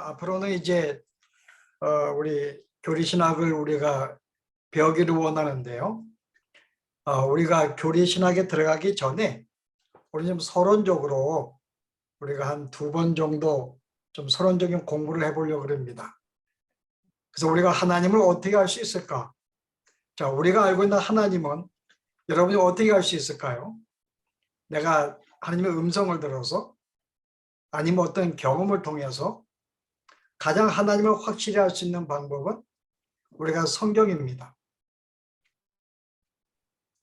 앞으로는 이제 우리 교리신학을 우리가 배우기를 원하는데요. 우리가 교리신학에 들어가기 전에 우리 좀 서론적으로 우리가 한 2번 정도 좀 서론적인 공부를 해보려고 합니다. 그래서 우리가 하나님을 어떻게 알 수 있을까? 자, 우리가 알고 있는 하나님은 여러분이 어떻게 알 수 있을까요? 내가 하나님의 음성을 들어서 아니면 어떤 경험을 통해서 가장 하나님을 확실히 알 수 있는 방법은 우리가 성경입니다.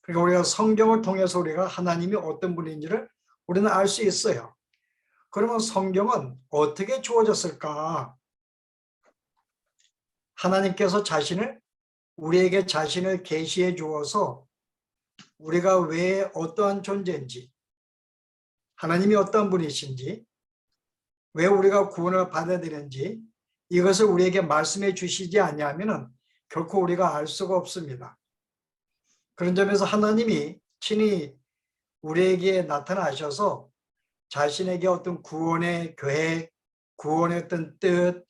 그러니까 우리가 성경을 통해서 우리가 하나님이 어떤 분인지를 우리는 알 수 있어요. 그러면 성경은 어떻게 주어졌을까? 하나님께서 우리에게 자신을 계시해 주어서 우리가 왜 어떠한 존재인지, 하나님이 어떤 분이신지, 왜 우리가 구원을 받아야 되는지 이것을 우리에게 말씀해 주시지 않냐면은 결코 우리가 알 수가 없습니다. 그런 점에서 하나님이 친히 우리에게 나타나셔서 자신에게 어떤 구원의 계획, 구원의 어떤 뜻,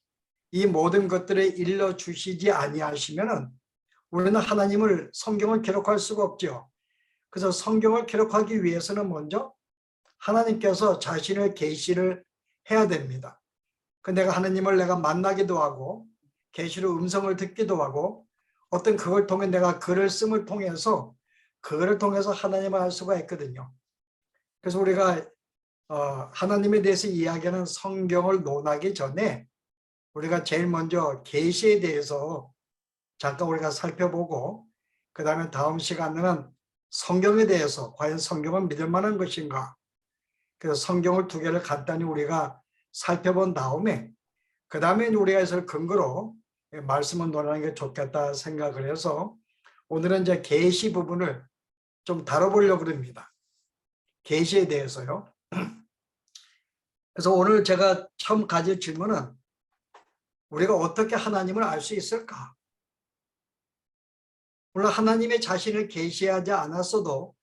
이 모든 것들을 일러주시지 아니하시면은 우리는 하나님을 성경을 기록할 수가 없죠. 그래서 성경을 기록하기 위해서는 먼저 하나님께서 자신의 계시를 해야 됩니다. 내가 하나님을 내가 만나기도 하고 계시로 음성을 듣기도 하고 어떤 그걸 통해 내가 글을 씀을 통해서 그거를 통해서 하나님을 알 수가 있거든요. 그래서 우리가 하나님에 대해서 이야기하는 성경을 논하기 전에 우리가 제일 먼저 계시에 대해서 잠깐 우리가 살펴보고 그 다음에 다음 시간에는 성경에 대해서 과연 성경은 믿을 만한 것인가, 그래서 성경을 2개를 간단히 우리가 살펴본 다음에 그 다음에 우리가 이것을 근거로 말씀을 논하는 게 좋겠다 생각을 해서 오늘은 이제 계시 부분을 좀 다뤄보려고 합니다. 계시에 대해서요. 그래서 오늘 제가 처음 가질 질문은 우리가 어떻게 하나님을 알 수 있을까? 물론 하나님의 자신을 계시하지 않았어도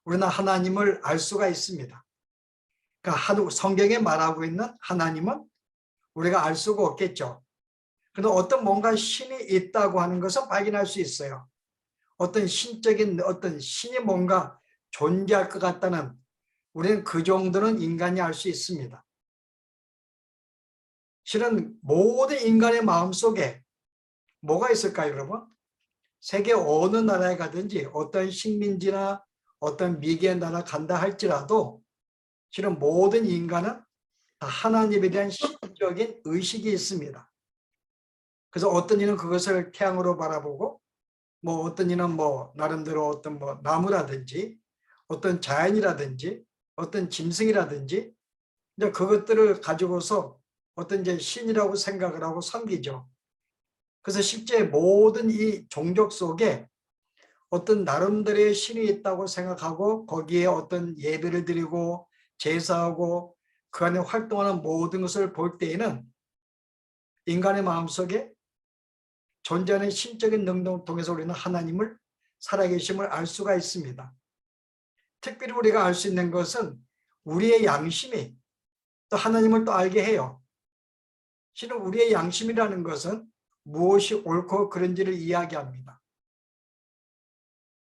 우리는 하나님을 알 수가 있습니다. 그러니까 성경에 말하고 있는 하나님은 우리가 알 수가 없겠죠. 그런데 어떤 뭔가 신이 있다고 하는 것은 발견할 수 있어요. 어떤 신적인 어떤 신이 뭔가 존재할 것 같다는, 우리는 그 정도는 인간이 알 수 있습니다. 실은 모든 인간의 마음속에 뭐가 있을까요, 여러분? 세계 어느 나라에 가든지 어떤 식민지나 어떤 미개의 나라 간다 할지라도 실은 모든 인간은 다 하나님에 대한 신적인 의식이 있습니다. 그래서 어떤 이는 그것을 태양으로 바라보고 어떤 이는 나름대로 어떤 나무라든지 어떤 자연이라든지 어떤 짐승이라든지 이제 그것들을 가지고서 어떤 이제 신이라고 생각을 하고 섬기죠. 그래서 실제 모든 이 종족 속에 어떤 나름대로의 신이 있다고 생각하고 거기에 어떤 예배를 드리고 제사하고 그 안에 활동하는 모든 것을 볼 때에는 인간의 마음속에 존재하는 신적인 능력을 통해서 우리는 하나님을 살아계심을 알 수가 있습니다. 특별히 우리가 알 수 있는 것은 우리의 양심이 또 하나님을 또 알게 해요. 실은 우리의 양심이라는 것은 무엇이 옳고 그른지를 이야기합니다.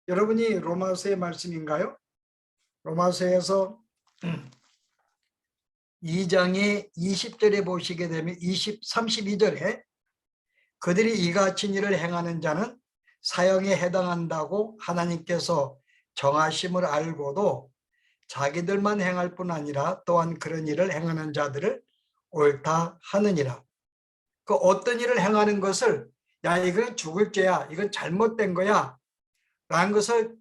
여러분이 로마서의 말씀인가요? 로마서에서 2장의 20절에 보시게 되면 32절에 그들이 이같은 일을 행하는 자는 사형에 해당한다고 하나님께서 정하심을 알고도 자기들만 행할 뿐 아니라 또한 그런 일을 행하는 자들을 옳다 하느니라. 그 어떤 일을 행하는 것을 이건 죽을 죄야, 이건 잘못된 거야 라는 것을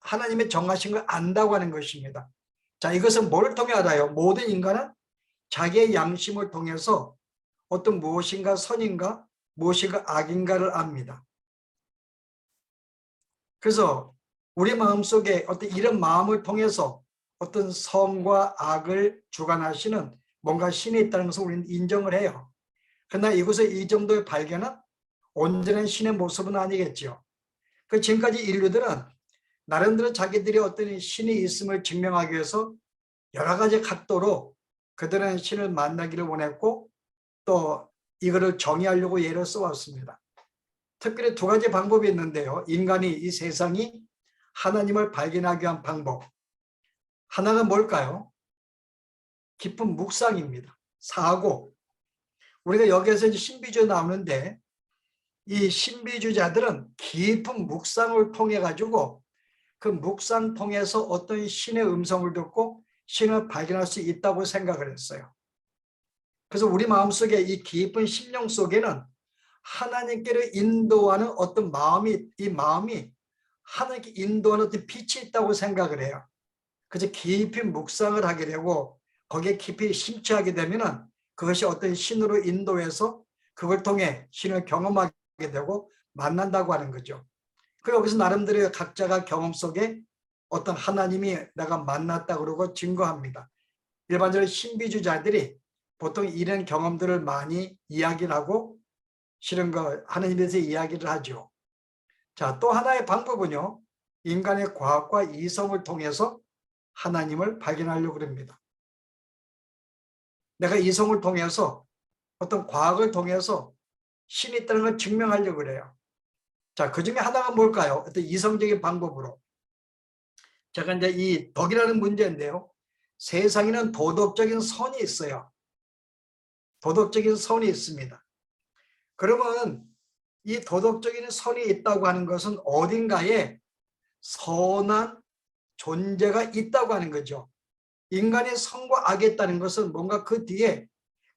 하나님의 정하신 걸 안다고 하는 것입니다. 자, 이것은 뭐를 통해 알아요? 모든 인간은 자기의 양심을 통해서 어떤 무엇인가 선인가 무엇인가 악인가를 압니다. 그래서 우리 마음속에 어떤 이런 마음을 통해서 어떤 선과 악을 주관하시는 뭔가 신이 있다는 것을 우리는 인정을 해요. 그러나 이곳에 이 정도의 발견은 온전한 신의 모습은 아니겠죠. 지금까지 인류들은 나름대로 자기들이 어떤 신이 있음을 증명하기 위해서 여러 가지 각도로 그들은 신을 만나기를 원했고 또 이거를 정의하려고 예를 써왔습니다. 특별히 두 가지 방법이 있는데요. 인간이 이 세상이 하나님을 발견하기 위한 방법. 하나가 뭘까요? 깊은 묵상입니다. 사고. 우리가 여기에서 이제 신비주의 나오는데 이 신비주의자들은 깊은 묵상을 통해 가지고 그 묵상 통해서 어떤 신의 음성을 듣고 신을 발견할 수 있다고 생각을 했어요. 그래서 우리 마음속에 이 깊은 심령 속에는 하나님께로 인도하는 어떤 마음이, 이 마음이 하나님께 인도하는 어떤 빛이 있다고 생각을 해요. 그래서 깊이 묵상을 하게 되고 거기에 깊이 심취하게 되면은 그것이 어떤 신으로 인도해서 그걸 통해 신을 경험하게 되고 만난다고 하는 거죠. 그 여기서 나름대로 각자가 경험 속에 어떤 하나님이 내가 만났다 그러고 증거합니다. 일반적으로 신비주의자들이 보통 이런 경험들을 많이 이야기를 하고 실은 그 하나님에 대해서 이야기를 하죠. 자, 또 하나의 방법은요. 인간의 과학과 이성을 통해서 하나님을 발견하려고 합니다. 내가 이성을 통해서 어떤 과학을 통해서 신이 있다는 걸 증명하려고 그래요. 자, 그 중에 하나가 뭘까요? 어떤 이성적인 방법으로. 제가 이제 이 덕이라는 문제인데요. 세상에는 도덕적인 선이 있어요. 도덕적인 선이 있습니다. 그러면 이 도덕적인 선이 있다고 하는 것은 어딘가에 선한 존재가 있다고 하는 거죠. 인간의 선과 악이 있다는 것은 뭔가 그 뒤에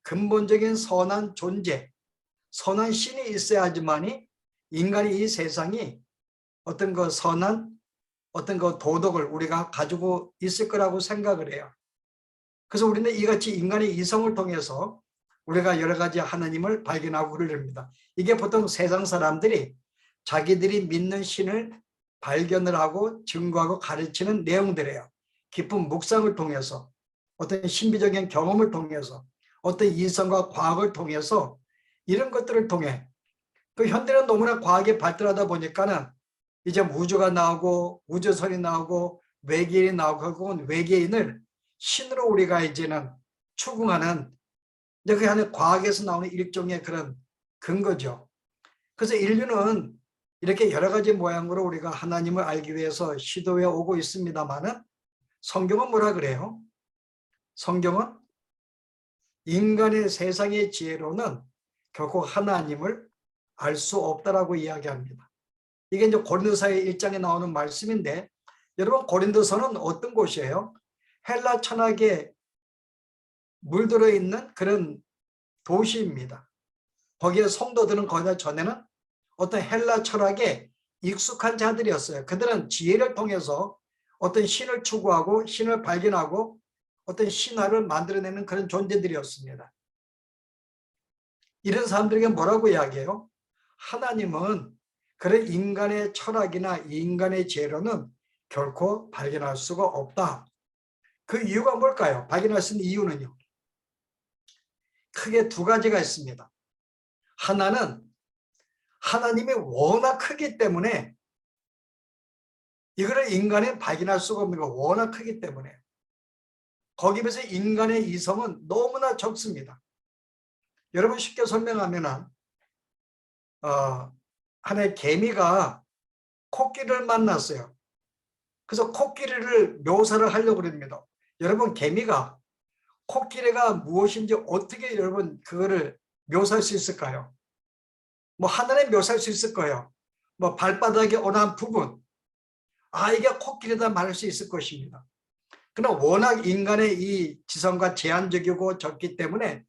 근본적인 선한 존재, 선한 신이 있어야지만이 인간이 이 세상이 어떤 그 선한 어떤 그 도덕을 우리가 가지고 있을 거라고 생각을 해요. 그래서 우리는 이같이 인간의 이성을 통해서 우리가 여러 가지 하나님을 발견하고 그러렵니다. 이게 보통 세상 사람들이 자기들이 믿는 신을 발견을 하고 증거하고 가르치는 내용들이에요. 깊은 묵상을 통해서 어떤 신비적인 경험을 통해서 어떤 이성과 과학을 통해서 이런 것들을 통해 그 현대는 너무나 과학이 발달하다 보니까는 이제 우주가 나오고 우주선이 나오고 외계인이 나오고 결국은 외계인을 신으로 우리가 이제는 추궁하는 이제 그 안에 과학에서 나오는 일종의 그런 근거죠. 그래서 인류는 이렇게 여러 가지 모양으로 우리가 하나님을 알기 위해서 시도해 오고 있습니다만은 성경은 뭐라 그래요? 성경은 인간의 세상의 지혜로는 결코 하나님을 알 수 없다라고 이야기합니다. 이게 이제 고린도서의 1장에 나오는 말씀인데 여러분 고린도서는 어떤 곳이에요? 헬라 천하에 물들어 있는 그런 도시입니다. 거기에 성도들은 거기다 전에는 어떤 헬라 철학에 익숙한 자들이었어요. 그들은 지혜를 통해서 어떤 신을 추구하고 신을 발견하고 어떤 신화를 만들어내는 그런 존재들이었습니다. 이런 사람들에게 뭐라고 이야기해요? 하나님은 그런 인간의 철학이나 인간의 지혜로는 결코 발견할 수가 없다. 그 이유가 뭘까요? 발견할 수 있는 이유는요. 크게 두 가지가 있습니다. 하나는 하나님이 워낙 크기 때문에 이거를 인간이 발견할 수가 없는 거 워낙 크기 때문에 거기에 비해서 인간의 이성은 너무나 적습니다. 여러분 쉽게 설명하면 하나의 개미가 코끼리를 만났어요. 그래서 코끼리를 묘사를 하려고 합니다. 여러분 개미가 코끼리가 무엇인지 어떻게 여러분 그거를 묘사할 수 있을까요? 뭐 하나는 묘사할 수 있을 거예요. 뭐 발바닥의 어느 한 부분 이게 코끼리다 말할 수 있을 것입니다. 그러나 워낙 인간의 이 지성과 제한적이고 적기 때문에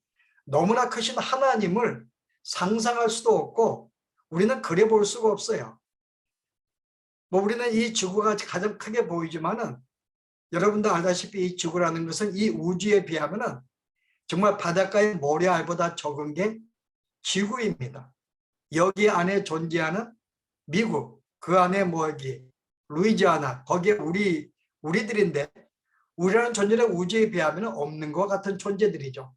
너무나 크신 하나님을 상상할 수도 없고 우리는 그래 볼 수가 없어요. 뭐 우리는 이 지구가 가장 크게 보이지만은 여러분도 알다시피 이 지구라는 것은 이 우주에 비하면은 정말 바닷가의 모래알보다 적은 게 지구입니다. 여기 안에 존재하는 미국, 그 안에 뭐 여기 루이지아나 거기에 우리들인데 우리라는 존재는 우주에 비하면 없는 것 같은 존재들이죠.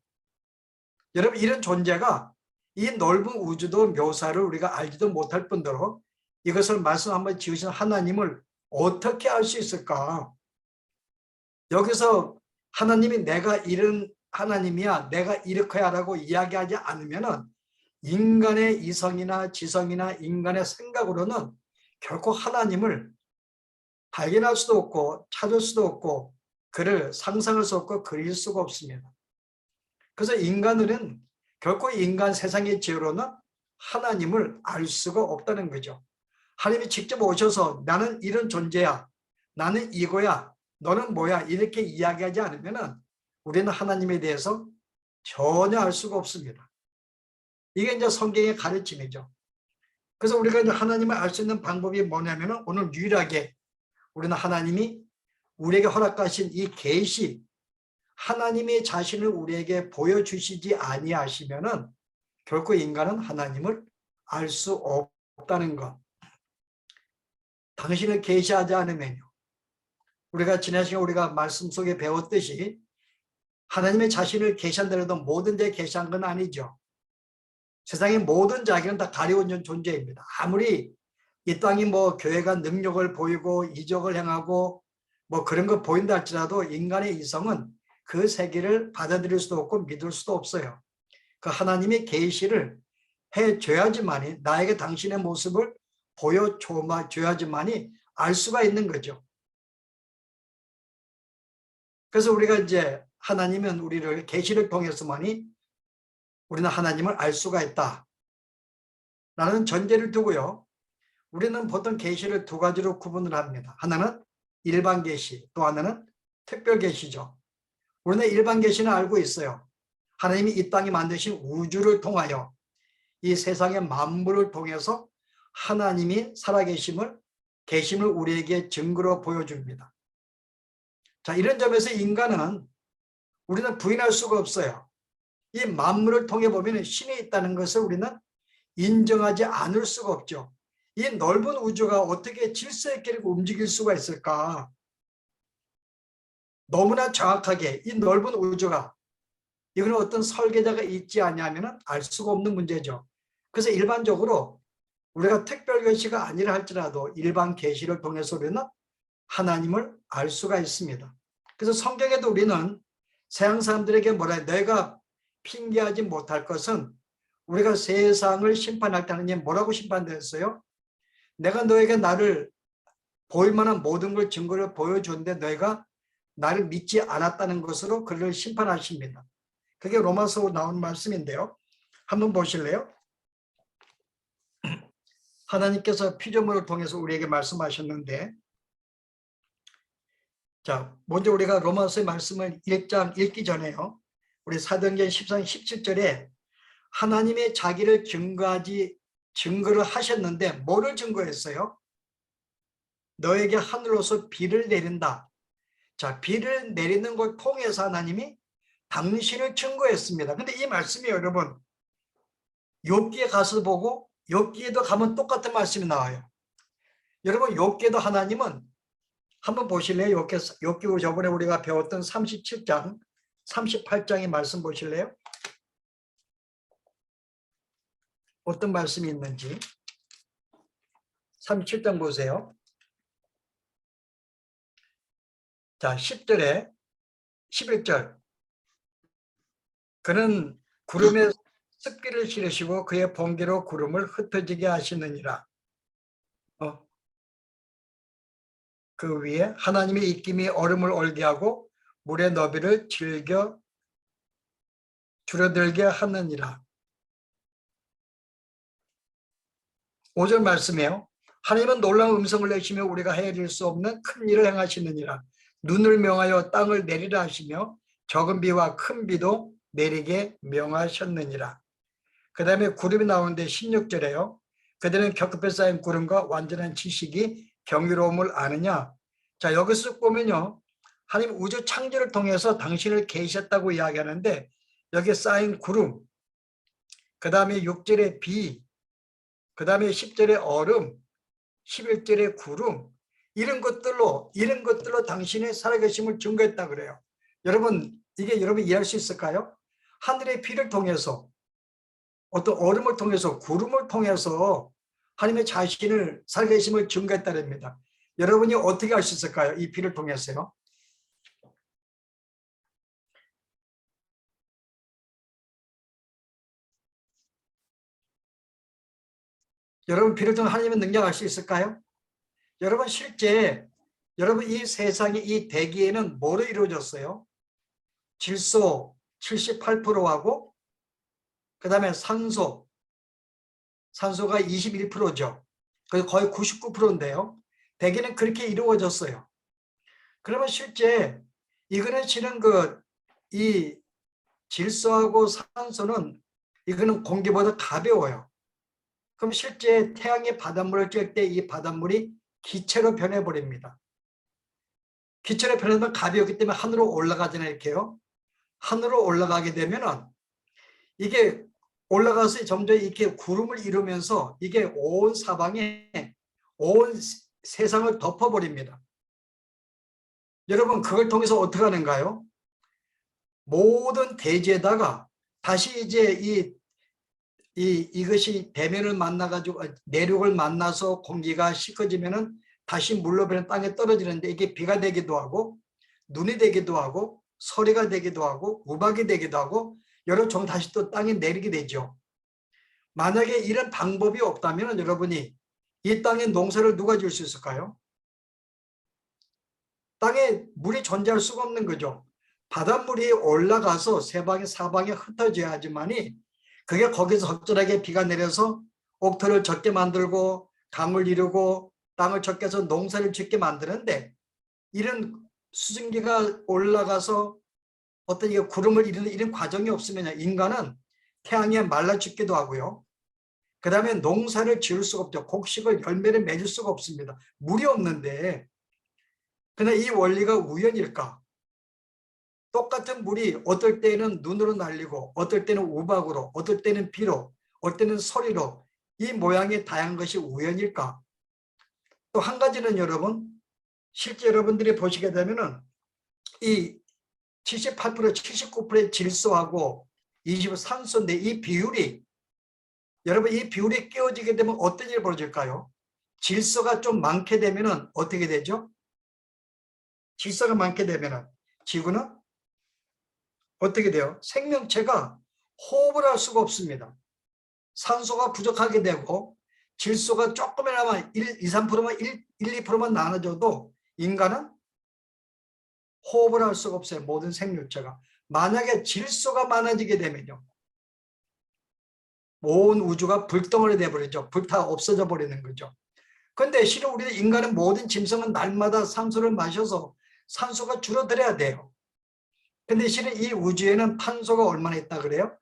여러분 이런 존재가 이 넓은 우주도 묘사를 우리가 알지도 못할 뿐더러 이것을 말씀 한번 지으신 하나님을 어떻게 알 수 있을까? 여기서 하나님이 내가 이런 하나님이야 내가 이렇게 하라고 이야기하지 않으면은 인간의 이성이나 지성이나 인간의 생각으로는 결코 하나님을 발견할 수도 없고 찾을 수도 없고 그를 상상할 수 없고 그릴 수가 없습니다. 그래서 인간들은 결코 인간 세상의 지혜로는 하나님을 알 수가 없다는 거죠. 하나님이 직접 오셔서 나는 이런 존재야, 나는 이거야, 너는 뭐야 이렇게 이야기하지 않으면 우리는 하나님에 대해서 전혀 알 수가 없습니다. 이게 이제 성경의 가르침이죠. 그래서 우리가 이제 하나님을 알 수 있는 방법이 뭐냐면 오늘 유일하게 우리는 하나님이 우리에게 허락하신 이 계시, 하나님의 자신을 우리에게 보여주시지 아니하시면은 결코 인간은 하나님을 알 수 없다는 것. 당신을 계시하지 않으면요. 우리가 지난 시간에 우리가 말씀 속에 배웠듯이 하나님의 자신을 계시한다고 모든 데 계시한 건 아니죠. 세상의 모든 자기는 다 가려운 존재입니다. 아무리 이 땅이 뭐 교회가 능력을 보이고 이적을 행하고 뭐 그런 거 보인다 할지라도 인간의 이성은 그 세계를 받아들일 수도 없고 믿을 수도 없어요. 그 하나님의 계시를 해줘야지만이 나에게 당신의 모습을 보여줘야지만이 알 수가 있는 거죠. 그래서 우리가 이제 하나님은 우리를 계시를 통해서만이 우리는 하나님을 알 수가 있다 라는 전제를 두고요. 우리는 보통 계시를 두 가지로 구분을 합니다. 하나는 일반 계시, 또 하나는 특별 계시죠. 우리는 일반 계시는 알고 있어요. 하나님이 이 땅에 만드신 우주를 통하여 이 세상의 만물을 통해서 하나님이 살아계심을 계심을 우리에게 증거로 보여줍니다. 자, 이런 점에서 인간은 우리는 부인할 수가 없어요. 이 만물을 통해 보면 신이 있다는 것을 우리는 인정하지 않을 수가 없죠. 이 넓은 우주가 어떻게 질서 있게 움직일 수가 있을까? 너무나 정확하게 이 넓은 우주가 이건 어떤 설계자가 있지 않냐면 알 수가 없는 문제죠. 그래서 일반적으로 우리가 특별 계시가 아니라 할지라도 일반 계시를 통해서 우리는 하나님을 알 수가 있습니다. 그래서 성경에도 우리는 세상 사람들에게 뭐라 해요? 내가 핑계하지 못할 것은 우리가 세상을 심판할 때 하나님 뭐라고 심판됐어요? 내가 너에게 나를 보일 만한 모든 걸 증거를 보여줬는데 너희가 나를 믿지 않았다는 것으로 그를 심판하십니다. 그게 로마서 나온 말씀인데요. 한번 보실래요? 하나님께서 피조물을 통해서 우리에게 말씀하셨는데, 자, 먼저 우리가 로마서의 말씀을 1장 읽기 전에요. 우리 사도행전 14장 17절에 하나님의 자기를 증거를 하셨는데 뭐를 증거했어요? 너에게 하늘로서 비를 내린다. 자, 비를 내리는 걸 통해서 하나님이 당신을 증거했습니다. 근데 이 말씀이 여러분 욥기에 가서 보고 욥기에도 가면 똑같은 말씀이 나와요. 여러분 욥기에도 하나님은 한번 보실래요? 욥기 저번에 우리가 배웠던 37장 38장의 말씀 보실래요? 어떤 말씀이 있는지 37장 보세요. 자, 10절에 11절 그는 구름에 습기를 실으시고 그의 번개로 구름을 흩어지게 하시느니라. 그 위에 하나님의 입김이 얼음을 얼게 하고 물의 너비를 줄어들게 하느니라. 5절 말씀이에요. 하나님은 놀라운 음성을 내시며 우리가 헤아릴 수 없는 큰 일을 행하시느니라. 눈을 명하여 땅을 내리라 하시며 적은 비와 큰 비도 내리게 명하셨느니라. 그 다음에 구름이 나오는데 16절에요. 그들은 겹겹이 쌓인 구름과 완전한 지식이 경이로움을 아느냐. 자, 여기서 쭉 보면요. 하나님 우주 창조를 통해서 당신을 계셨다고 이야기하는데 여기에 쌓인 구름, 그 다음에 6절에 비, 그 다음에 10절에 얼음, 11절에 구름, 이런 것들로 당신의 살아계심을 증거했다 그래요. 여러분, 이게 여러분 이해할 수 있을까요? 하늘의 비를 통해서 어떤 얼음을 통해서 구름을 통해서 하나님의 자신을 살아계심을 증거했다랍니다. 여러분이 어떻게 알 수 있을까요? 이 비를 통해서요. 여러분 비로소 하나님의 능력 알 수 있을까요? 여러분 실제 여러분 이 세상의 이 대기에는 뭐로 이루어졌어요? 질소 78%하고 그 다음에 산소가 21%죠. 거의 99%인데요. 대기는 그렇게 이루어졌어요. 그러면 실제 이거는 실은 이 질소하고 산소는 이거는 공기보다 가벼워요. 그럼 실제 태양의 바닷물을 쬐 때 이 바닷물이 기체로 변해버립니다. 기체로 변하면 가볍기 때문에 하늘로 올라가잖아요. 이렇게요. 하늘로 올라가게 되면은 이게 올라가서 점점 이렇게 구름을 이루면서 이게 온 사방에 온 세상을 덮어버립니다. 여러분 그걸 통해서 어떻게 하는가요? 모든 대지에다가 다시 이제 이것이 대면을 만나가지고 내륙을 만나서 공기가 식어지면은 다시 물로 변해 땅에 떨어지는데 이게 비가 되기도 하고 눈이 되기도 하고 서리가 되기도 하고 우박이 되기도 하고 여러 종 다시 또 땅에 내리게 되죠. 만약에 이런 방법이 없다면 여러분이 이 땅에 농사를 누가 지을 수 있을까요? 땅에 물이 존재할 수가 없는 거죠. 바닷물이 올라가서 사방에 흩어져야지만이 그게 거기서 적절하게 비가 내려서 옥토를 젖게 만들고 강을 이루고 땅을 젖게 해서 농사를 짓게 만드는데 이런 수증기가 올라가서 어떤 이게 구름을 이루는 이런 과정이 없으면 인간은 태양에 말라 죽기도 하고요. 그 다음에 농사를 지을 수가 없죠. 곡식을 열매를 맺을 수가 없습니다. 물이 없는데. 그러나 이 원리가 우연일까? 똑같은 물이 어떨 때는 눈으로 날리고 어떨 때는 우박으로 어떨 때는 비로 어떨 때는 소리로 이 모양이 다양한 것이 우연일까? 또 한 가지는 여러분 실제 여러분들이 보시게 되면은 이 78% 79%의 질소하고 20% 산소인데 이 비율이 여러분 이 비율이 깨어지게 되면 어떤 일이 벌어질까요? 질소가 좀 많게 되면은 어떻게 되죠? 질소가 많게 되면은 지구는 어떻게 돼요? 생명체가 호흡을 할 수가 없습니다. 산소가 부족하게 되고 질소가 조금이나마 1, 2, 3%만 1, 2%만 나눠져도 인간은 호흡을 할 수가 없어요. 모든 생명체가. 만약에 질소가 많아지게 되면요. 온 우주가 불덩어리 돼버리죠. 불타 없어져 버리는 거죠. 그런데 실은 우리 인간은 모든 짐승은 날마다 산소를 마셔서 산소가 줄어들어야 돼요. 근데 실은 이 우주에는 탄소가 얼마나 있다 그래요?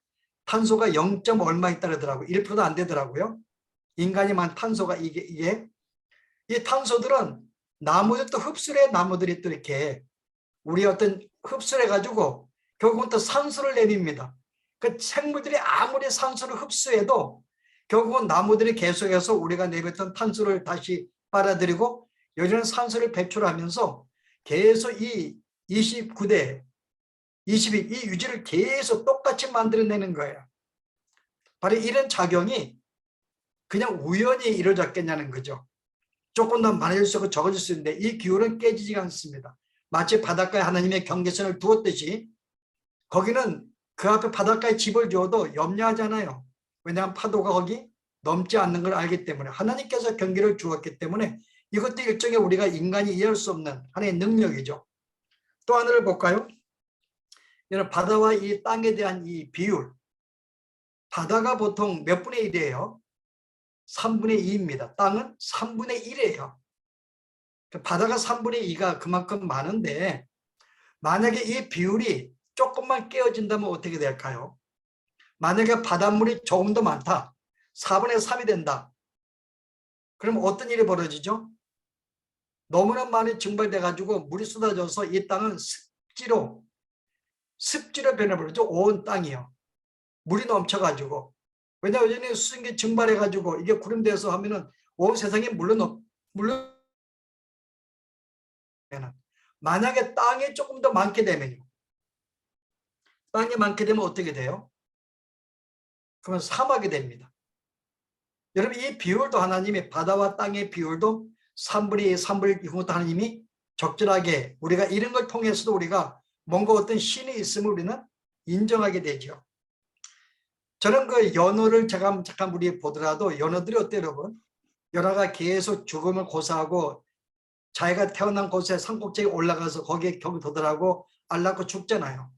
탄소가 0. 얼마 있다 그러더라고요. 1%도 안 되더라고요. 인간이 만 탄소가 이게 이 탄소들은 나무들 또 흡수를 해. 나무들이 또 이렇게 우리 어떤 흡수를 해가지고 결국은 또 산소를 내립니다. 그 생물들이 아무리 산소를 흡수해도 결국은 나무들이 계속해서 우리가 내뱉은 탄소를 다시 빨아들이고 여전히 산소를 배출하면서 계속 이 29대 22, 이 유지를 계속 똑같이 만들어내는 거예요. 바로 이런 작용이 그냥 우연히 이루어졌겠냐는 거죠. 조금 더 많아질 수 있고 적어질 수 있는데 이 기울은 깨지지가 않습니다. 마치 바닷가에 하나님의 경계선을 두었듯이 거기는 그 앞에 바닷가에 집을 지어도 염려하잖아요. 왜냐하면 파도가 거기 넘지 않는 걸 알기 때문에 하나님께서 경계를 주었기 때문에 이것도 일종의 우리가 인간이 이해할 수 없는 하나의 능력이죠. 또 하나를 볼까요? 이런 바다와 이 땅에 대한 이 비율. 바다가 보통 몇 분의 1이에요? 3분의 2입니다. 땅은 3분의 1이에요. 바다가 3분의 2가 그만큼 많은데 만약에 이 비율이 조금만 깨어진다면 어떻게 될까요? 만약에 바닷물이 조금 더 많다. 4분의 3이 된다. 그럼 어떤 일이 벌어지죠? 너무나 많이 증발돼 가지고 물이 쏟아져서 이 땅은 습지로 변해버리죠. 온 땅이요. 물이 넘쳐가지고. 왜냐하면 여전히 수증기 증발해가지고 이게 구름돼서 하면은 온 세상에 물론 만약에 땅이 조금 더 많게 되면요. 땅이 많게 되면 어떻게 돼요? 그러면 사막이 됩니다. 여러분 이 비율도 하나님이 바다와 땅의 비율도 3분의 2, 3분의 1 이것도 하나님이 적절하게 우리가 이런 걸 통해서도 우리가 뭔가 어떤 신이 있음을 우리는 인정하게 되죠. 저는 그 연어를 잠깐 우리 보더라도 연어들이 어때요, 여러분? 연어가 계속 죽음을 고사하고 자기가 태어난 곳에 산꼭대기에 올라가서 거기에 격도들하고 앓고 죽잖아요.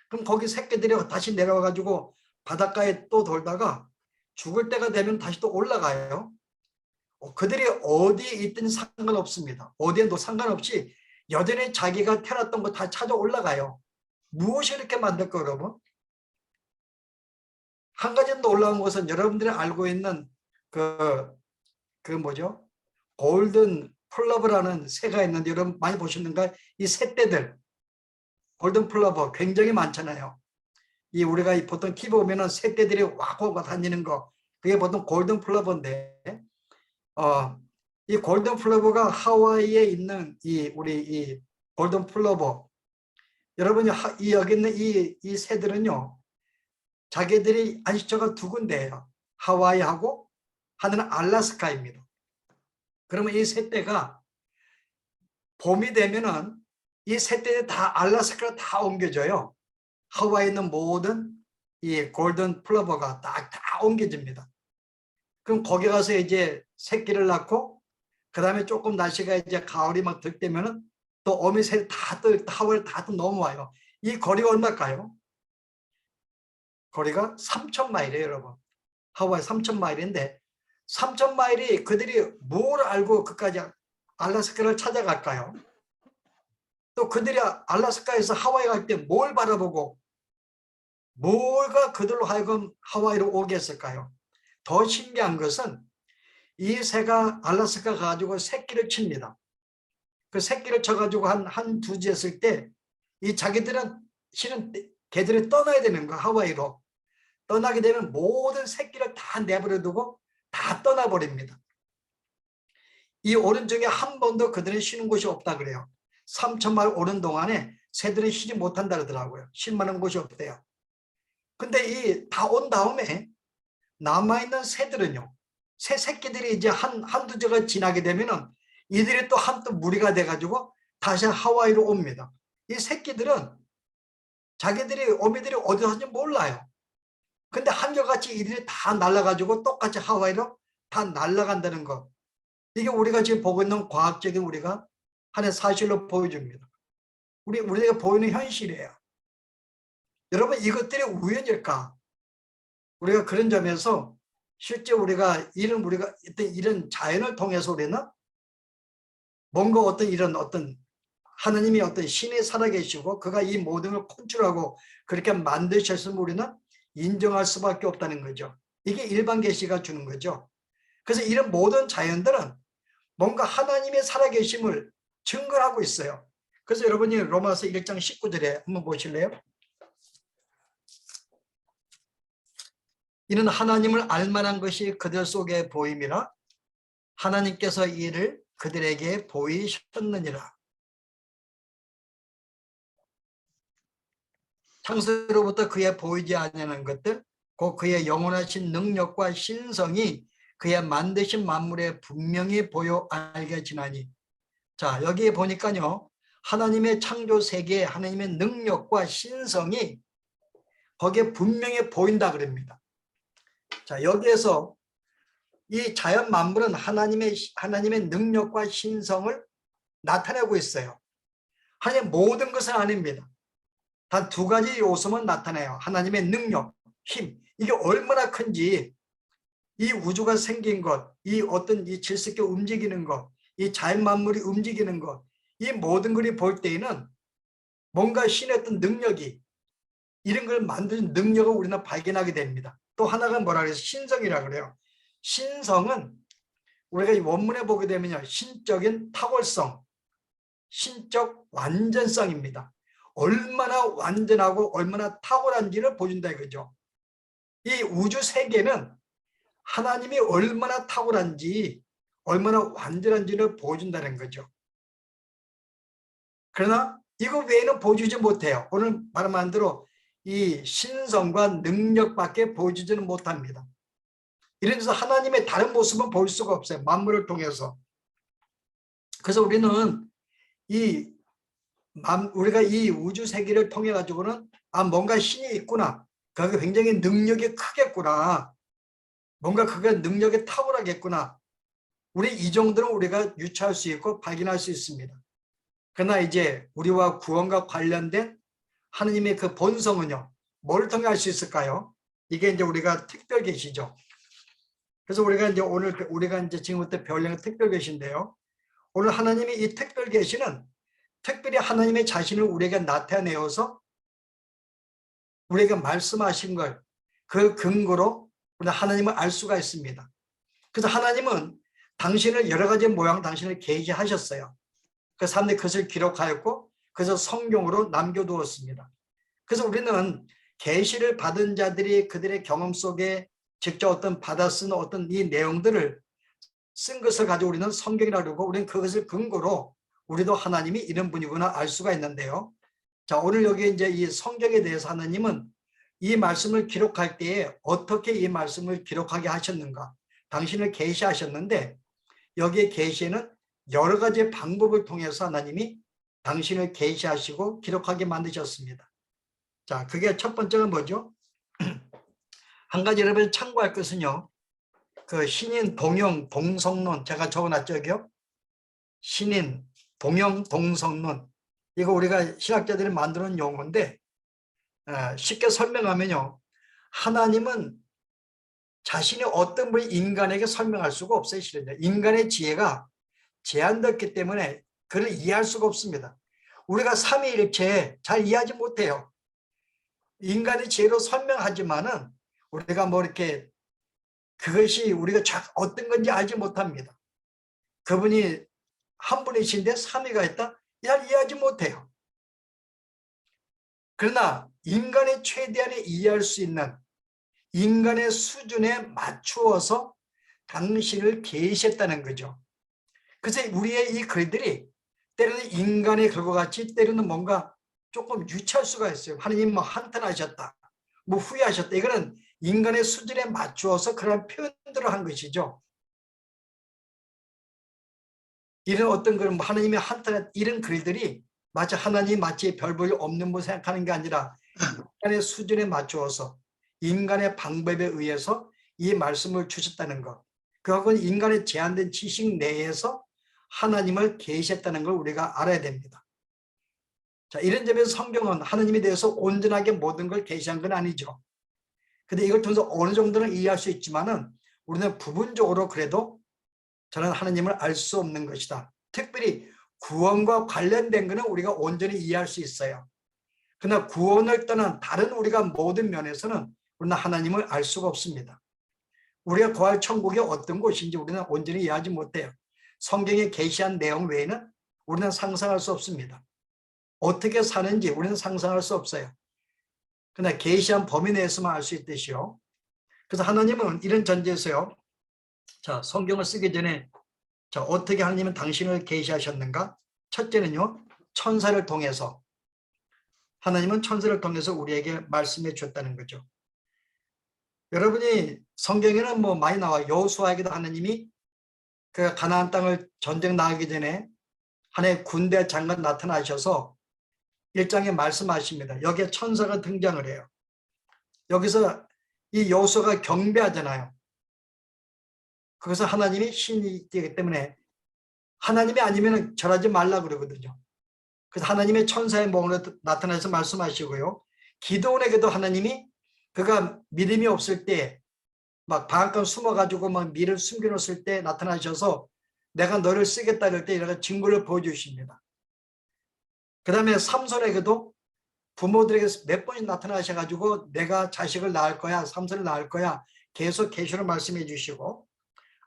그럼 거기 새끼들이 다시 내려와가지고 바닷가에 또 돌다가 죽을 때가 되면 다시 또 올라가요. 그들이 어디에 있든 상관없습니다. 어디에도 상관없이 여전히 자기가 태어났던 거 다 찾아 올라가요. 무엇이 이렇게 만들까, 여러분? 한 가지 놀라운 것은 여러분들이 알고 있는 그 뭐죠? 골든 플러버라는 새가 있는데 여러분 많이 보셨는가? 이 새떼들 골든 플러버 굉장히 많잖아요. 이 우리가 보통 TV 보면은 새떼들이 와고 다니는 거 그게 보통 골든 플러버인데 이 골든 플러버가 하와이에 있는 이 골든 플러버 여러분이 여기 있는 이 새들은요 자기들이 안식처가 두 군데예요. 하와이하고 하나는 알래스카입니다. 그러면 이 새떼가 봄이 되면은 이 새떼들이 다 알래스카로 다 옮겨져요. 하와이에 있는 모든 이 골든 플러버가 다 옮겨집니다. 그럼 거기 가서 이제 새끼를 낳고 그 다음에 조금 날씨가 이제 가을이 막 들때면은 또 어미 새들 또 하와이를 다 또 넘어와요. 이 거리가 얼마일까요? 거리가 3,000마일이에요, 여러분. 하와이 3,000마일인데 3,000마일이 그들이 뭘 알고 그까지 알래스카를 찾아갈까요? 또 그들이 알래스카에서 하와이 갈 때 뭘 바라보고 뭘가 그들로 하여금 하와이로 오게 했을까요? 더 신기한 것은 이 새가 알래스카 가지고 새끼를 칩니다. 그 새끼를 쳐가지고 한 두지 했을 때 이 자기들은 실은 걔들이 떠나야 되는 거야, 하와이로. 떠나게 되면 모든 새끼를 다 내버려 두고 다 떠나버립니다. 이 오른 중에 한 번도 그들은 쉬는 곳이 없다 그래요. 3,000마일 오른 동안에 새들은 쉬지 못한다 그러더라고요. 쉴 만한 곳이 없대요. 근데 이 다 온 다음에 남아있는 새들은요. 새 새끼들이 이제 한두 주가 지나게 되면은 이들이 또 한또 무리가 돼가지고 다시 하와이로 옵니다. 이 새끼들은 자기들이 어미들이 어디 사는지 몰라요. 근데 한결같이 이들이 다 날아가지고 똑같이 하와이로 다 날아간다는 것. 이게 우리가 지금 보고 있는 과학적인 우리가 하나의 사실로 보여줍니다. 우리가 보이는 현실이에요. 여러분 이것들이 우연일까? 우리가 그런 점에서 실제 우리가 이런 자연을 통해서 우리는 뭔가 어떤 하나님이 어떤 신이 살아계시고 그가 이 모든 걸 컨트롤하고 그렇게 만드셨으면 우리는 인정할 수밖에 없다는 거죠. 이게 일반 계시가 주는 거죠. 그래서 이런 모든 자연들은 뭔가 하나님의 살아계심을 증거하고 있어요. 그래서 여러분이 로마서 1장 19절에 한번 보실래요? 이는 하나님을 알만한 것이 그들 속에 보임이라 하나님께서 이를 그들에게 보이셨느니라. 창세로부터 그의 보이지 아니하는 것들 곧 그의 영원하신 능력과 신성이 그의 만드신 만물에 분명히 보여 알게 지나니. 자, 여기에 보니까요 하나님의 창조 세계에 하나님의 능력과 신성이 거기에 분명히 보인다 그럽니다. 자, 여기에서 이 자연 만물은 하나님의 능력과 신성을 나타내고 있어요. 하나님 모든 것은 아닙니다. 단 두 가지 요소만 나타내요. 하나님의 능력, 힘. 이게 얼마나 큰지 이 우주가 생긴 것, 이 어떤 이 질서있게 움직이는 것, 이 자연 만물이 움직이는 것, 이 모든 것이 볼 때에는 뭔가 신의 어떤 능력이 이런 걸 만드는 능력을 우리는 발견하게 됩니다. 또 하나가 뭐라 그래서 신성이라고 그래요. 신성은 우리가 이 원문에 보게 되면요. 신적인 탁월성, 신적 완전성입니다. 얼마나 완전하고 얼마나 탁월한지를 보여준다 이거죠. 이 우주 세계는 하나님이 얼마나 탁월한지 얼마나 완전한지를 보여준다는 거죠. 그러나 이거 외에는 보여주지 못해요. 오늘 말한 대로 이 신성과 능력밖에 보여주지는 못합니다. 이래서 하나님의 다른 모습은 볼 수가 없어요. 만물을 통해서. 그래서 우리는 우리가 이 우주 세계를 통해 가지고는 뭔가 신이 있구나. 그게 굉장히 능력이 크겠구나. 뭔가 그게 능력이 탁월하겠구나. 우리 이 정도는 우리가 유추할 수 있고 발견할 수 있습니다. 그러나 이제 우리와 구원과 관련된 하느님의 그 본성은요, 뭘 통해 알 수 있을까요? 이게 이제 우리가 특별 계시죠. 그래서 우리가 이제 오늘 우리가 이제 지금부터 배울 특별 계시인데요. 오늘 하나님의 이 특별 계시는 특별히 하나님의 자신을 우리에게 나타내어서 우리에게 말씀하신 걸 그 근거로 우리 하나님을 알 수가 있습니다. 그래서 하나님은 당신을 여러 가지 모양 당신을 계시하셨어요. 그 사람들이 그것을 기록하였고 그래서 성경으로 남겨두었습니다. 그래서 우리는 계시를 받은 자들이 그들의 경험 속에 직접 어떤 받아 쓴 어떤 이 내용들을 쓴 것을 가지고 우리는 성경이라고 그러고 우리는 그것을 근거로 우리도 하나님이 이런 분이구나 알 수가 있는데요. 자, 오늘 여기 이제 이 성경에 대해서 하나님은 이 말씀을 기록할 때에 어떻게 이 말씀을 기록하게 하셨는가? 당신을 계시하셨는데 여기에 계시에는 여러 가지 방법을 통해서 하나님이 당신을 계시하시고 기록하게 만드셨습니다. 자, 그게 첫 번째는 뭐죠? 한 가지 여러분 참고할 것은요. 그 신인 동형 동성론 제가 적어놨죠, 여기요. 신인 동형 동성론 이거 우리가 신학자들이 만드는 용어인데 쉽게 설명하면요. 하나님은 자신이 어떤 분이 인간에게 설명할 수가 없어요. 실은요. 인간의 지혜가 제한됐기 때문에 그를 이해할 수가 없습니다. 우리가 삼위일체 잘 이해하지 못해요. 인간의 지혜로 설명하지만은 우리가 뭐 이렇게 그것이 우리가 어떤 건지 알지 못합니다. 그분이 한 분이신데 삼위가 있다? 잘 이해하지 못해요. 그러나 인간의 최대한의 이해할 수 있는 인간의 수준에 맞추어서 당신을 계시했다는 거죠. 그래서 우리의 이 글들이 때로는 인간의 글과 같이 때로는 뭔가 조금 유치할 수가 있어요. 하나님 뭐 한탄하셨다, 뭐 후회하셨다. 이거는 인간의 수준에 맞추어서 그런 표현들을 한 것이죠. 이런 어떤 그런 하나님이 한탄한 이런 글들이 마치 하나님 마치 별 볼 없는 분 생각하는 게 아니라 인간의 수준에 맞추어서 인간의 방법에 의해서 이 말씀을 주셨다는 것. 그건 인간의 제한된 지식 내에서 하나님을 계시했다는 걸 우리가 알아야 됩니다. 자, 이런 점에서 성경은 하나님에 대해서 온전하게 모든 걸 계시한 건 아니죠. 근데 이걸 통해서 어느 정도는 이해할 수 있지만은 우리는 부분적으로 그래도 저는 하나님을 알 수 없는 것이다. 특별히 구원과 관련된 것은 우리가 온전히 이해할 수 있어요. 그러나 구원을 떠난 다른 우리가 모든 면에서는 우리는 하나님을 알 수가 없습니다. 우리가 거할 천국이 어떤 곳인지 우리는 온전히 이해하지 못해요. 성경에 계시한 내용 외에는 우리는 상상할 수 없습니다. 어떻게 사는지 우리는 상상할 수 없어요. 그러나 계시한 범위 내에서만 알 수 있듯이요. 그래서 하나님은 이런 전제에서요. 자, 성경을 쓰기 전에 자, 어떻게 하나님은 당신을 계시하셨는가? 첫째는요. 천사를 통해서 하나님은 천사를 통해서 우리에게 말씀해 주었다는 거죠. 여러분이 성경에는 뭐 많이 나와. 여호수아에게도 하나님이 그 가나안 땅을 전쟁 나가기 전에 하나의 군대 장관 나타나셔서 1장에 말씀하십니다. 여기에 천사가 등장을 해요. 여기서 이 여호수아가 경배하잖아요. 그것은 하나님이 신이기 때문에 하나님이 아니면 절하지 말라 그러거든요. 그래서 하나님의 천사의 몸으로 나타나서 말씀하시고요. 기드온에게도 하나님이 그가 믿음이 없을 때 막 방앗간 숨어가지고 막 밀을 숨겨놓았을 때 나타나셔서 내가 너를 쓰겠다 이럴 때 이런 증거를 보여주십니다. 그 다음에 삼손에게도 부모들에게 몇 번이 나타나셔가지고 내가 자식을 낳을 거야, 삼손을 낳을 거야 계속 계시로 말씀해 주시고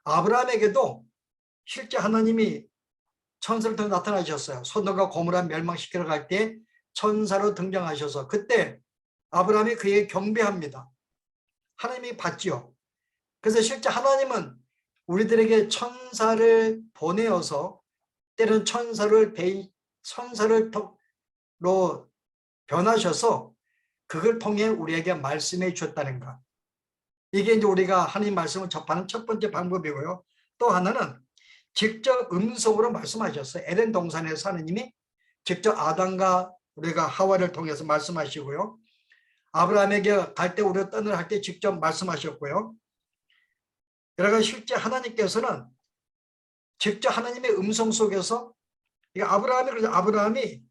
아브라함에게도 실제 하나님이 천사를 통해 나타나셨어요. 소돔과 고모라 멸망시키러 갈 때 천사로 등장하셔서 그때 아브라함이 그에게 경배합니다. 하나님이 봤지요. 그래서 실제 하나님은 우리들에게 천사를 보내어서 때로는 천사로 변하셔서 그걸 통해 우리에게 말씀해 주셨다는 것. 이게 이제 우리가 하나님 말씀을 접하는 첫 번째 방법이고요. 또 하나는 직접 음성으로 말씀하셨어요. 에덴 동산에서 하나님이 직접 아담과 우리가 하와를 통해서 말씀하시고요. 아브라함에게 갈 때 우리가 떠나라 할 때 직접 말씀하셨고요. 여러 가지 실제 하나님께서는 직접 하나님의 음성 속에서 아브라함이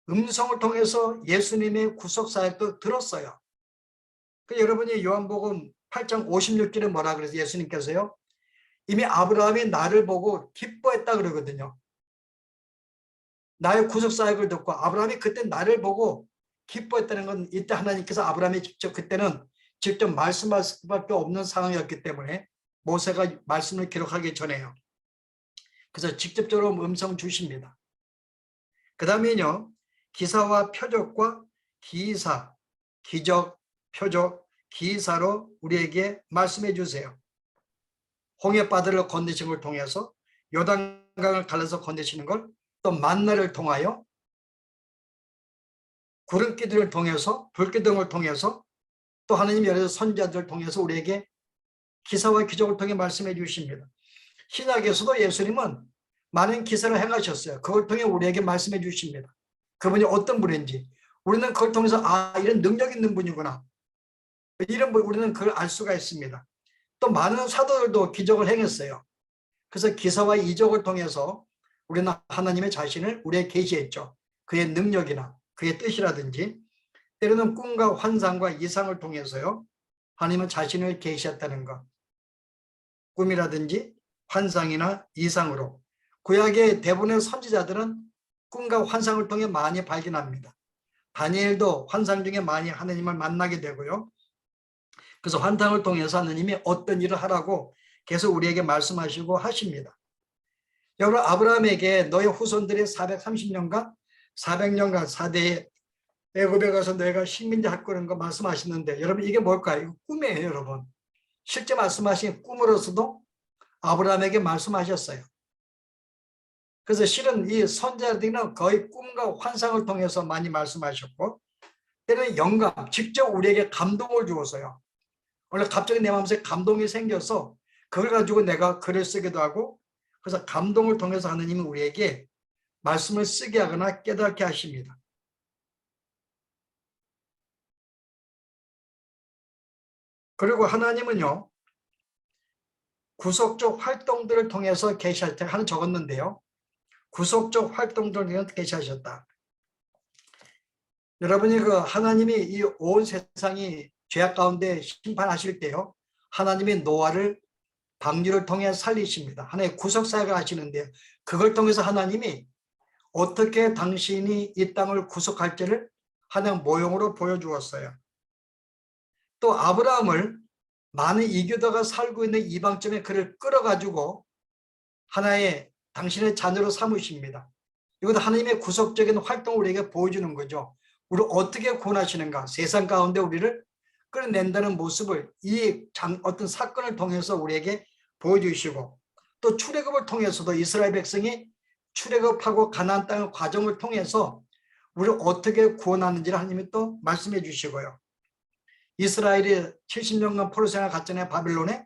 음성을 통해서 예수님의 구속 사역도 들었어요. 그 여러분이 요한복음 8장 56절에 뭐라 그래서 예수님께서요. 이미 아브라함이 나를 보고 기뻐했다 그러거든요. 나의 구속 사역을 듣고 아브라함이 그때 나를 보고 기뻐했다는 건 이때 하나님께서 아브라함이 직접 그때는 직접 말씀할 수밖에 없는 상황이었기 때문에 모세가 말씀을 기록하기 전에요. 그래서 직접적으로 음성 주십니다. 그 다음에요. 기사와 표적과 기사, 기적, 표적, 기사로 우리에게 말씀해 주세요. 홍해바다를 건너신 걸 통해서 요단강을 갈라서 건너시는 걸 또 만나를 통하여 구름기둥을 통해서 불기둥을 통해서 또 하나님 여러 선자들을 통해서 우리에게 기사와 기적을 통해 말씀해 주십니다. 신약에서도 예수님은 많은 기사를 행하셨어요. 그걸 통해 우리에게 말씀해 주십니다. 그분이 어떤 분인지 우리는 그걸 통해서 이런 능력 있는 분이구나. 이런 분 우리는 그걸 알 수가 있습니다. 또 많은 사도들도 기적을 행했어요. 그래서 기사와 이적을 통해서 우리는 하나님의 자신을 우리에게 계시했죠. 그의 능력이나 그의 뜻이라든지 때로는 꿈과 환상과 이상을 통해서요. 하나님은 자신을 계시했다는 것. 꿈이라든지 환상이나 이상으로. 구약의 대부분의 선지자들은 꿈과 환상을 통해 많이 발견합니다. 다니엘도 환상 중에 많이 하나님을 만나게 되고요. 그래서 환상을 통해서 하나님이 어떤 일을 하라고 계속 우리에게 말씀하시고 하십니다. 여러분 아브라함에게 너의 후손들이 430년간 400년간 4대에 애굽에 가서 너희가 식민지 할 거라는 거 말씀하시는데 여러분 이게 뭘까요? 이거 꿈이에요 여러분. 실제 말씀하신 꿈으로서도 아브라함에게 말씀하셨어요. 그래서 실은 이 선자들은 거의 꿈과 환상을 통해서 많이 말씀하셨고 때로는 영감, 직접 우리에게 감동을 주었어요. 원래 갑자기 내 마음속에 감동이 생겨서 그걸 가지고 내가 글을 쓰기도 하고 그래서 감동을 통해서 하나님은 우리에게 말씀을 쓰게 하거나 깨닫게 하십니다. 그리고 하나님은요. 구속적 활동들을 통해서 계시할 때 하나 적었는데요. 구속적 활동들을 통해서 계시하셨다. 여러분이 그 하나님이 이 온 세상이 죄악 가운데 심판하실 때요. 하나님이 노아를 방주를 통해 살리십니다. 하나님의 구속 사역을 하시는데요. 그걸 통해서 하나님이 어떻게 당신이 이 땅을 구속할지를 하나님 모형으로 보여주었어요. 또 아브라함을 많은 이교도가 살고 있는 이방점에 그를 끌어가지고 하나의 당신의 자녀로 삼으십니다. 이것도 하나님의 구속적인 활동을 우리에게 보여주는 거죠. 우리를 어떻게 구원하시는가, 세상 가운데 우리를 끌어낸다는 모습을 어떤 사건을 통해서 우리에게 보여주시고 또 출애굽을 통해서도 이스라엘 백성이 출애굽하고 가나안 땅의 과정을 통해서 우리를 어떻게 구원하는지를 하나님이 또 말씀해 주시고요. 이스라엘이 70년간 포로 생활 갔잖아요. 바빌론에.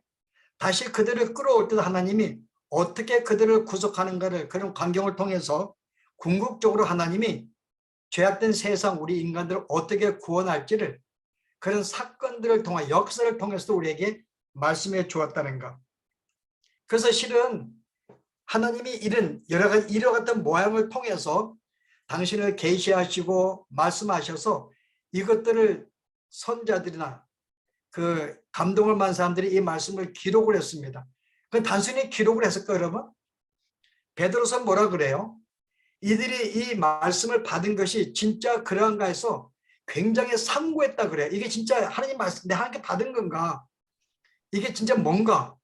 다시 그들을 끌어올 때도 하나님이 어떻게 그들을 구속하는가를 그런 광경을 통해서 궁극적으로 하나님이 죄악된 세상 우리 인간들을 어떻게 구원할지를 그런 사건들을 통해 역사를 통해서도 우리에게 말씀해 주었다는 것. 그래서 실은 하나님이 이런 여러 가지 이와 같은 모양을 통해서 당신을 계시하시고 말씀하셔서 이것들을 선자들이나 그 감동을 받은 사람들이 이 말씀을 기록을 했습니다. 그 단순히 기록을 했을까요, 여러분? 베드로서 뭐라 그래요? 이들이 이 말씀을 받은 것이 진짜 그러한가 해서 굉장히 상고했다 그래요. 이게 진짜 하나님 말씀 내가 하나님께 받은 건가? 이게 진짜 뭔가?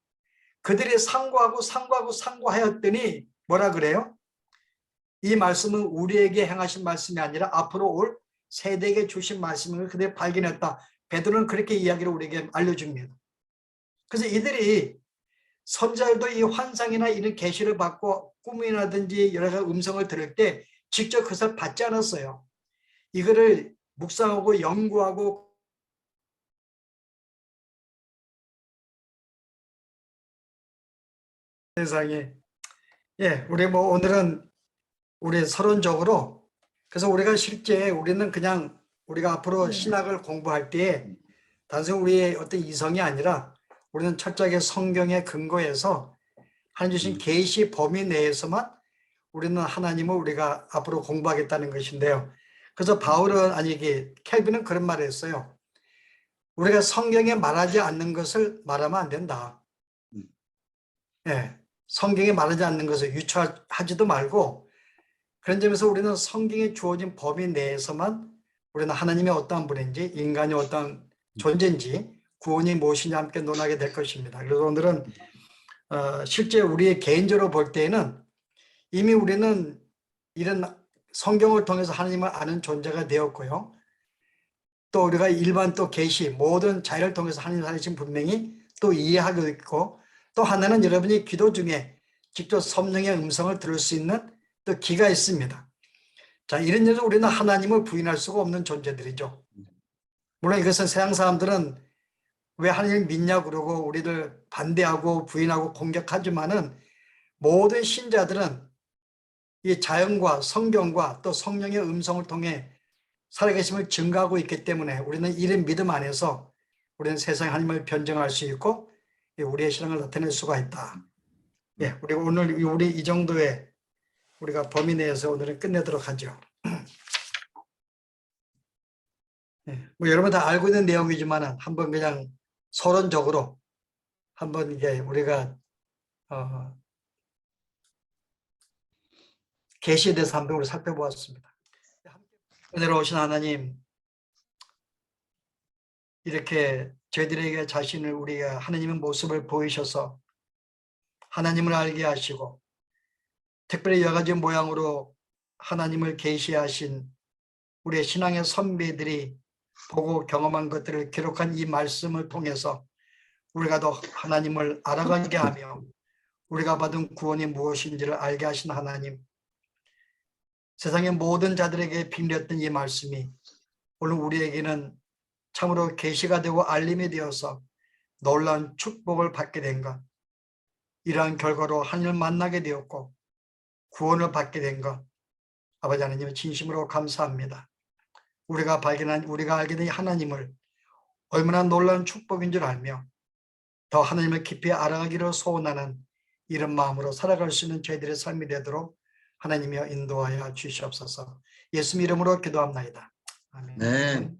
그들이 상고하였더니 뭐라 그래요? 이 말씀은 우리에게 행하신 말씀이 아니라 앞으로 올 세대에게 주신 말씀을 그들이 발견했다. 베드로는 그렇게 이야기를 우리에게 알려줍니다. 그래서 이들이 선자들도 이 환상이나 이런 계시를 받고 꿈이라든지 여러 가지 음성을 들을 때 직접 그것을 받지 않았어요. 이거를 묵상하고 연구하고 세상에 우리 오늘은 우리 서론적으로 그래서 우리가 실제 우리는 그냥 우리가 앞으로 신학을 공부할 때에 단순히 우리의 어떤 이성이 아니라 우리는 철저하게 성경에 근거해서 하나님 주신 계시 범위 내에서만 우리는 하나님을 우리가 앞으로 공부하겠다는 것인데요. 그래서 바울은 아니 이게 켈빈은 그런 말을 했어요. 우리가 성경에 말하지 않는 것을 말하면 안 된다. 예, 성경에 말하지 않는 것을 유추하지도 말고 그런 점에서 우리는 성경에 주어진 범위 내에서만 우리는 하나님의 어떠한 분인지 인간이 어떠한 존재인지 구원이 무엇인지 함께 논하게 될 것입니다. 그래서 오늘은 실제 우리의 개인적으로 볼 때에는 이미 우리는 이런 성경을 통해서 하나님을 아는 존재가 되었고요. 또 우리가 일반 또 계시 모든 자연을 통해서 하나님 사실 분명히 또 이해하고 있고 또 하나는 여러분이 기도 중에 직접 성령의 음성을 들을 수 있는 또 기가 있습니다. 자, 이런 점에서 우리는 하나님을 부인할 수가 없는 존재들이죠. 물론 이것은 세상 사람들은 왜 하나님을 믿냐고 그러고 우리를 반대하고 부인하고 공격하지만은 모든 신자들은 이 자연과 성경과 또 성령의 음성을 통해 살아계심을 증거하고 있기 때문에 우리는 이런 믿음 안에서 우리는 세상의 하나님을 변증할 수 있고 우리의 신앙을 나타낼 수가 있다. 예, 우리 오늘 우리 이 정도의 우리가 범위 내에서 오늘은 끝내도록 하죠. 예, 뭐 여러분 다 알고 있는 내용이지만 한번 그냥 서론적으로 한번 이게 우리가 계시에 대해서 한번 우리 살펴보았습니다. 은혜로 오신 하나님, 이렇게 저희들에게 자신을 우리가 하나님의 모습을 보이셔서 하나님을 알게 하시고 특별히 여러 가지 모양으로 하나님을 계시하신 우리의 신앙의 선배들이 보고 경험한 것들을 기록한 이 말씀을 통해서 우리가 더 하나님을 알아가게 하며 우리가 받은 구원이 무엇인지를 알게 하신 하나님, 세상의 모든 자들에게 비밀했던 이 말씀이 오늘 우리에게는 참으로 계시가 되고 알림이 되어서 놀라운 축복을 받게 된 것, 이러한 결과로 하나님을 만나게 되었고 구원을 받게 된 것, 아버지 하나님 진심으로 감사합니다. 우리가 알게 된 하나님을 얼마나 놀라운 축복인 줄 알며 더 하나님을 깊이 알아가기를 소원하는 이런 마음으로 살아갈 수 있는 저희들의 삶이 되도록 하나님이여 인도하여 주시옵소서. 예수님 이름으로 기도합나이다. 아멘. 네.